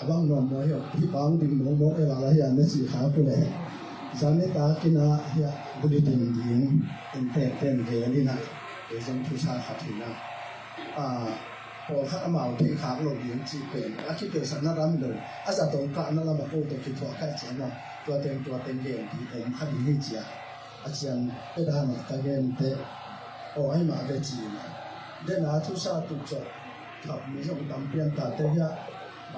abang nomor yo ipang ding nomor e wala ya na si kha ko le zane ta kina ya bulletin ding ten ge ni na e jong thu sa kha thinaพอข้ามาที่ขางลงยิงจีเป็นอาชีพเป็นสันนรำเลยอาจารย์ตรงกลางนั่นเรามาพูดตัวคิดว่าแค่เสียงว่าตัวเต็มเกมที่ผมคดีให้เจียอาจารย์ไม่ได้มาแต่เกมเตะโอ้ให้มาได้จีนะเดินหาทุกชาติทุกจบขับมีส่งตำเปลี่ยนตาเตะไป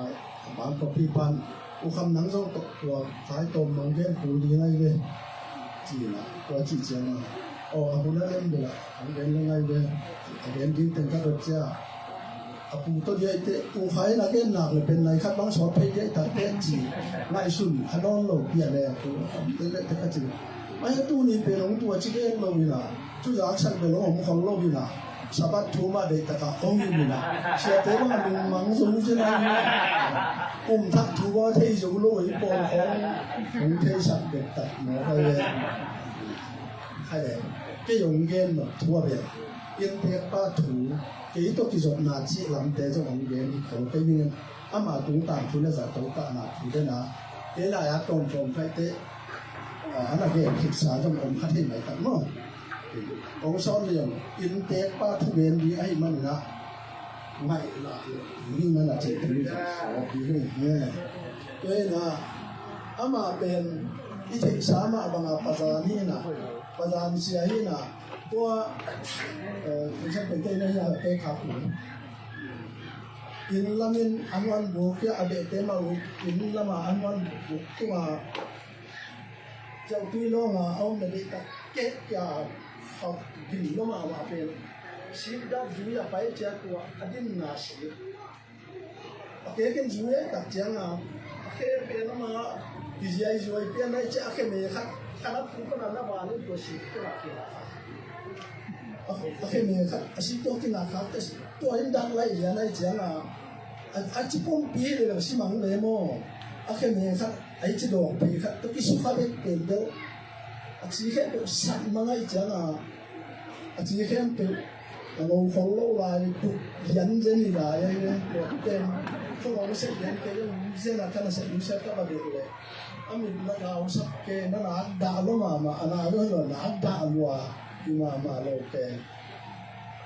บางก็พี่ปันอุคำนังส่งตกตัวสายตรงมองเกมปูดีไงเลยจีนะตัวจีเจียงโอ้คุณนั่นเล่นเดือดของเกมยังไงเลยเกมดิ้งเต็มกระโดดเจ้าปูตัวใหญ่เตะปูไฟนักเล่นหนักเลยเป็นไรครับบางชอบเพย์ตัดเตะจีไล่สุ่นขนมโลกเปียเลยปูเตะเตะกระจิไม่ให้ตู้นี้เป็นของตัวจีเองโลกนี่นะทุกอย่างฉันเป็นของโลกนี่นะสะบัดทูมาเด็กตะกะองนี่นะเสียเตะว่าลุงมังสมุจะนั่งทักทูว่าเทยอยู่โลกอีปองของเทยสัตว์เด็กตัดหมอไปเลยใครเลยก็ยงเงินแบบทั่วไปยิงเทปป้าถูกี่ตัวกี่จบนาจีลำเตะเจ้าของเงินเขาไปยิงอามาตุ้งต่างทุนและสัตว์ตัวกะนาถูได้นะเวลาอยากตรงไปเตะอันนั้นเกี่ยวกับศึกษาจงองค์พัฒน์ไหนกันมั้งองค์สอนเรื่องยิงเทปป้าทุเรียนดีไอ้มันนะไม่ละนี่มันอาจจะถึงจะสอบดีเนี่ยด้วยนะอามาเป็นอิทธิสามาบางปัจจัยนี่นะปัจจัยเสียนี่นะตัวดิฉันเป็นเจ้าหน้าที่เอกขับอินลามินอันวันบุกยาเบเตมาอินลามาอันวันบุกตัวเจ้าพี่น้องเอาไม่ได้ตัดเก็บยาเขาดินลามาว่าเป็นสิบดาวจุยไปเจ้าตัวอดินนาสีโอเคกันจุยตัดเจ้าโอเคเป็นลามาดิจิไอจุยเป็นอะไรเจ้าแค่เมฆขนาดผู้คนนั้นว่านี่ตัวสิบตัวละกี่ละโอเคเมฆสิตัวกี่ละครับตัวอินดังไรอย่างไรเจ้าอาชีพผมปีเลยสิมังเลยโม่โอเคเมฆไอ้ที่ดอกปีครับตัวที่สุขภาพเป็นเดียวอาชีพแค่เป็นสัตว์มังไอ้เจ้าอาชีพแค่เป็นเราของโลกลายปุ๊บยันเจนี่ได้ยังเป็นพวกเราเสร็จยันก็ยังเจน่ากันเสร็จอยู่เสร็จก็มาเดือดเลยอามินนักเอาสักแกนั่นนักด่าลูมาอันนั้นด้วยนักด่าลัวที่มาโลกแก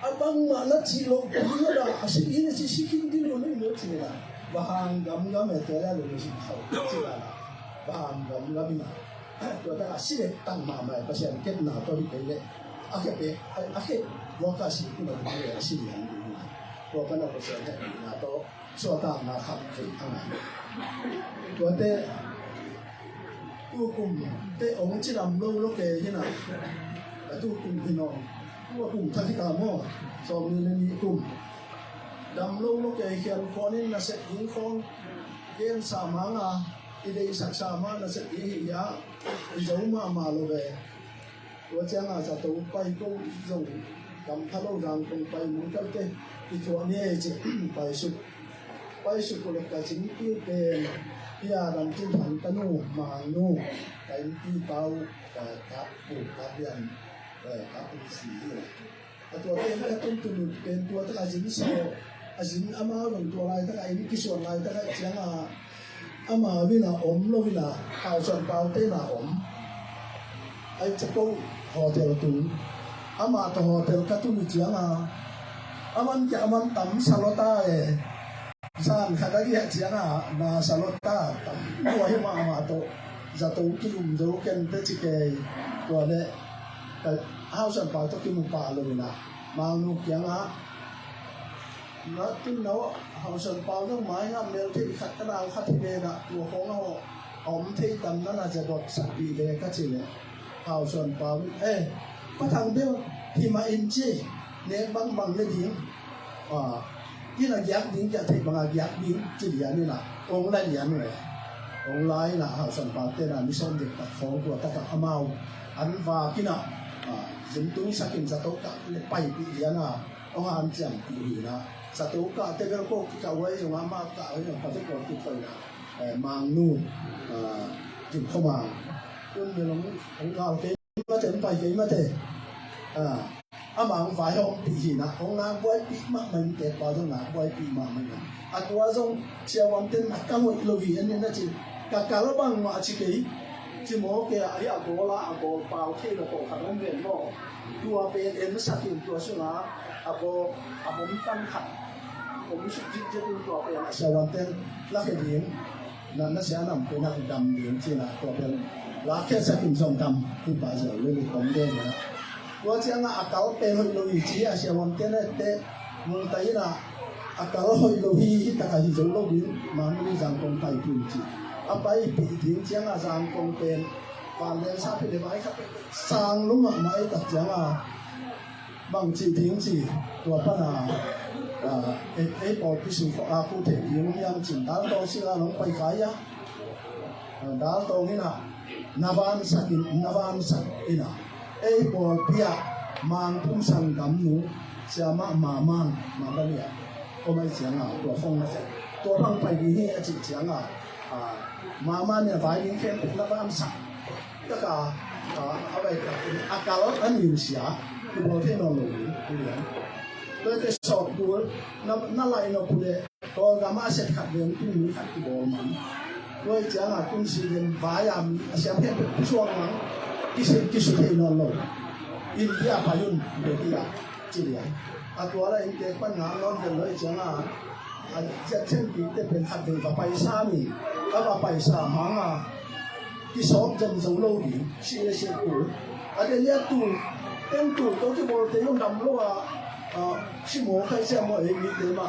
abang mana cilo punya dah asyik ini sikin di mana ini cila bahan gam itu ya lu mesti tahu cila bahan gam ini tu ada asyik tang mama pasien kita nak tahu dia akhir lokasi itu mana dia asyik yang ini tu apa nak pasien nak tahu suatu nak hamil tangan tu ada tu kum tu orang cila mulu ke ni nak tu kum pinoว่ากลุ่มทักษิตามอสอบมีในกลุ่มดำลงลูกเขียนคนนี้น่าเสร็จยิงคนเกณฑ์สามังอีเดียสักสามังน่าเสร็จยิงยาอีเจ้ามาโลเบตัวเจ้าจะตัวไปก็ส่งดำทะลุรังตรงไปมุนกันเตอีตัวนี้จะไปสุดก็เลยกระชิงที่เป็นพิยาดำจิ้มหันตะนูมานูไปที่เตากับปูกับเบียนครับเป็นสีตัวเป็นก็ต้นตุนเป็นตัวตั้งอาจินโซอาจินอามาหลงตัวลายตั้งไอ้นี่กิส่วนลายตั้งไอ้เจ้าอามาวินาอมโลวินาข่าวส่วนเปล่าเต้นาอมไอ้จะต้องโฮเทลตุนอามาตัวโฮเทลกัตุนเจ้าอามันจะอามันตั้มซาลต้าสร้างขนาดนี้เจ้านาซาลต้าตั้มตัวให้มาตัวจะตัวกิลุมจะรู้กันแต่จิเกตัวเนี่ยห้าวส่วนเปล่าต้องกินมุปลาเลยนะมาลูกยังนัดที่เราห้าวส่วนเปล่าต้องหมายงามเร็วที่ขัดกระดาษขัดที่เบนะตัวของเราอมที่ตำนั้นอาจจะดดสักปีเลยก็จริงเลยห้าวส่วนเปล่าก็ทางเดียวที่มาอินจีเนี่ยบางเลยดิ้งที่เรายักดิ้งจะที่บางยักดิ้งจีเดียนี่นะองค์ไรเดียนเลยองค์ไรนะห้าวส่วนเปล่าเต้นมิชอนเด็กตัดของตัวตัดอามาอันว่ากินะJentung saking satu kak lepai pilihan orang jam pilihan satu kak tegal kok kawai yang lama kak yang pasal kau tu kau mangnu jumpa mang pun memang orang kau macam pai macam 阿忙ฝ่ายห้องปีนะองนาบวยปีมากมันแต่ปาจงนาบวยปีมากมันอัตัวจงเชียวันเต็นนักกังวลโลวีอันนี้นะจีกากาลบังมาชิกีจิโมเกะไอ้อโกละอโกเปาเทโลโกขันเวนโลตัวเป็นเอ็นสักินตัวสุนาอโกอโกมิตันขัดผมสุดจิตจะเป็นตัวเป็นเชียวันเต็นลักเดียงนั่นน่ะเสียนำเป็นนักดำเดียงจีนะตัวเป็นลักแค่สักินส่งดำที่ป่าเสือเลยของเด่นนะว่าเจ้าง่ะอากาศเป็นหอยโลวีจีอาเชียวันเต็นเตะมุนไตนะอากาศหอยโลวีที่ตะการที่จะโลวีมันไม่ได้จังคงไปพื้นจีอาไปปีทิ้งเจ้าง่ะจังคงเป็นฟันเลี้ยงซาพิเดไว้ครับสร้างลุ่มไม้ตัดเจ้าง่ะบางทีทิ้งจีตัวปัญหาปอพิสูจน์อาคูเทยิงยังจินดาลโตสิลาลงไปขายยะดาลโตนี่นะนาวานสักินนาวานสักอินะปอพิยามังพุ่งสังกัมนูเสียมามังมาบาลีก็ไม่เสียงตัวฟงนะตัวฟังไปดีนี่จิเสียงมาเนี่ยฝ่ายนี้แค่นาวานสักก็เอาไปอากาศอันอยู่เสียตัวที่นอนหลับอยู่เนี่ยโดยจะสอบดูนั่นไรเราพูดเลยตัวกามาเสร็จขัดเรียนที่มีขัดที่บอลมันโดยจะคุณสิเรียนฝ่ายเสียเพียงช่วงนั้นที่สุดที่นอนหลับอินเดียพายุนเดียจีเรียตัวอะไรอินเดียปัญหานอนกันเลยจะเช่นที่เป็นขัดเรียนไปซามีแล้วไปซามังที่สอบจนสูงโลดีเสียตัวอันนี้ตัวเต็มตัวตัวที่บอลเตยงดำโลชิโมใครเสียโมเองมีเต็ม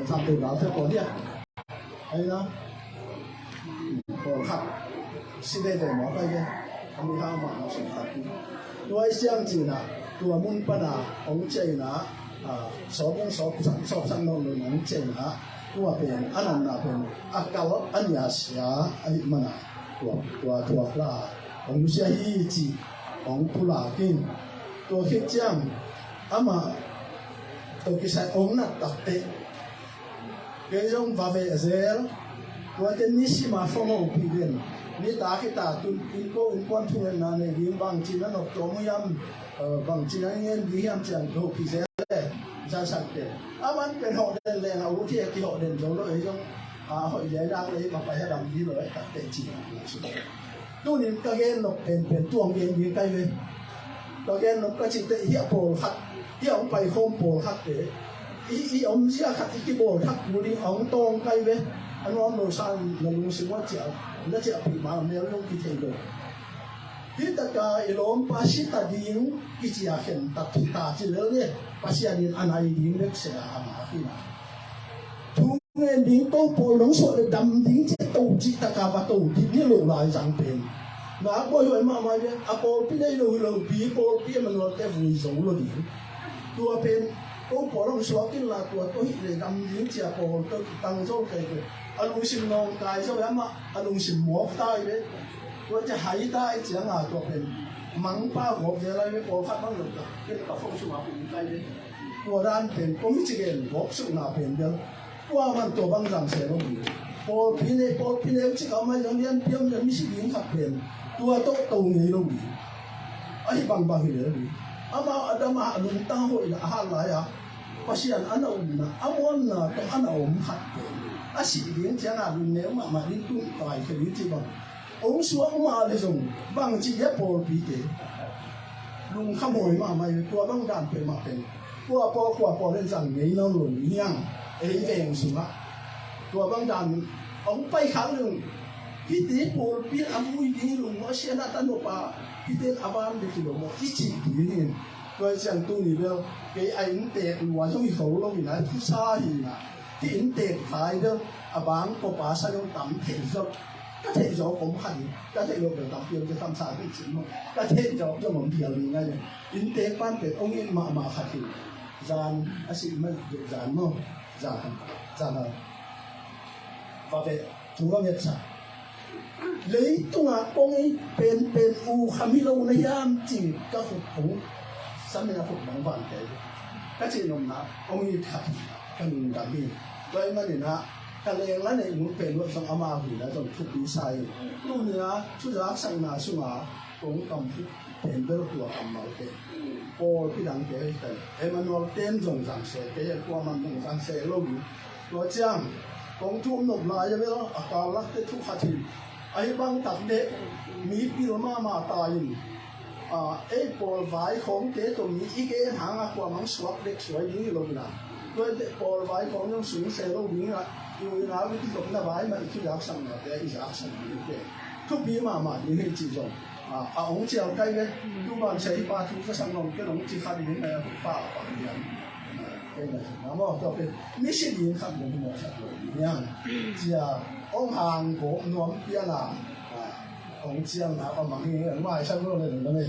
ทำตัวเราเท่าก่อนเนี่ยไอ้นะบอลขัดสิได้แต่หมอไปเนี่ยทำให้ข้าวมันสุดขัดด้วยเสียงจีน่ะตัวมุนปนาองเจน่ะสอบสั่งนอนเลยองเจน่ะตัวเป็นอันนั้นน่ะเป็นอากาศอันยาเสียไอ้มันตัวปลาองเสียฮีจีองปุลากินตัวเขียงอามาตัวกิจองนักตัดเตะเกี่ยงว่าเวเซลตัวเจนิสิมาฟงเอาปีเดียนนี่ตาคิตาตุนอินโกอินควันทุเรนนั่นเองบางจีนนั่นตัวมุยามบางจีนนั่นเองดียามจังโลปีเซลจะสักเตะอามันเป็นหอเดินแรงเอาที่ที่หอเดินจงเลยจงหอยใหญ่ดังเลยมาไปให้ดำดีเลยตัดเตะจีนตัวนี้ก็เกณฑ์นกเป็นตัวเกณฑ์ยิงไกลเลยตัวเกณฑ์นกก็จิตเหี้ยโผล่ขัดเหี้ยไปโคมโผล่ขัดเตะอีอมเสียขัดอีกโผล่ขัดบุรีอ่องตรงไกลเลยอันนั้นเราสร้างเราลงสิ่งว่าเจ้าแล้วเจ้าปีมาเมื่อลงกิจเองที่ตะการลมปัสสิตาดิงกิจยาเห็นตัดที่ตาจิเลเลยปัสสิดินอันไหนดิงเล็กเสียอามาที่นั่นทุกเงินดิงโตโผล่ลงส่วนดำดิงเจ้าตูจิตะการวัตถุดินี่ลงลายจังเป็นมาบ่อยมาไม่เป็นอาโปพี่ได้รู้พี่โปพี่มันว่าแต่วุ่นสูงเลยดิตัวเป็นโอ้พอเราสวมกินละตัวตัวหิเลยดำยิ่งเจียพอตัวตั้งโซ่เกยอารมณ์สิมนองกายใช่ไหมมาอารมณ์สิมหมอกได้เลยตัวจะหายได้เจียงตัวเป็นมังป้าหัวเจริญไม่พอคัดบ้างหรือเปล่าเป็นกับฟงสุมาเป็นได้เลยตัวด้านเป็นก็ไม่จีเกนหัวสุนาเป็นเดียวว่ามันตัวบางอย่างเสียลงอยู่พอพี่เนี่ยที่เขามาอย่างนี้เพียงจะไม่ใช่ยิ่งขัดเป็นตัวโตโตนี่ลงอยู่ไอ้บางเลยอามาอาดามาลุงตั้งหัวอีกอาหารหลายภาษาอันนั้นนะอามอนนะต้องอันนั้นขัดอาศัยเลี้ยงเจ้าลุงเนี่ยมาลิ้นตุ้งตายแค่ลิ้นจีบังองค์สวงมาเลยส่งบางทีจะพอปีเตลุงขโมยมาไม่ตัวบางการเป็นมาเป็นตัวพอเล่นสั่งนี้น้องหลวงเฮียงเอเองสุนัขตัวบางการองไปครั้งหนึ่งพี่ตีพอปีอาวุธนี้ลุงว่าเสียนาตันโนปาพี่เต้อาบานเด็กหลงว่าที่จีดีนี่โดยเสียงตู้นี่เดียวไอ้อินเตะหัวช่วยเขาลงอยู่นะที่ซาหินะที่อินเตะขายเดียวอาบานก็ป่าซาโยต่ำเทจบก็เทจบผมขันก็เทจบเดี๋ยวต่ำเดียวจะทำซาที่จีนมั้งก็เทจบจะหมุนเดียวนี่ไงอินเตะบ้านเป็ดองค์นี้มาขัดที่จานอาศัยมันจานมั้งจานว่าเป็นถูกต้องเนี่ยจ้ะเลยตัวกงเป็นอูคามิโลในยามจริงก็ฝึกผมสมัยฝึกบางวันแกก็จีนมนะองค์นี้ขัดกันดับบี้โดยมันเนี่ยนะทะเลแล้วในมุนเป็นว่าต้องเอามาหุยแล้วต้องทุบดีไซน์ตู้เนื้อชุดรักสังนาชุมาองค์กำพุเป็นเรื่องตัวกำมาเป็น โปพี่ดังเก๋แต่เอ็มันวอลเต้นจงสังเสเก๋กว่ามันจงสังเสลงตัวเจียงกองทุ่มนกนายจะไม่ต้องอากาศลักเตทุกขัดทีไอ้บางตัดเด็กมีปิลมาตายไอ้ปอลไว้ของเก๋ตัวมีอีกเอ็นหางกว่ามันสวักเด็กสวยดีลงนะด้วยปอลไว้ของยังสูงเซลงนี้นะอยู่นะวิธีหลบหน้าไว้มาอีกที่รักสั่งนะแต่อีกรักสั่งอีกเก๋ทุกปีมาดีให้จีจงองค์เจ้าใกล้เลยทุกวันใช้ปลาทุกก็สั่งลงก็ลงจีขาดีให้มาป้าปากเดียนเป็นไงนะมอก็เป็นไม่ใช่ยิงขับลงที่มอสักเลยเนี่ยจะองค์ห่างโกนวมเปียนาองค์เจ้านะประมาณนี้ว่าใช่ไหมเลยตรงนี้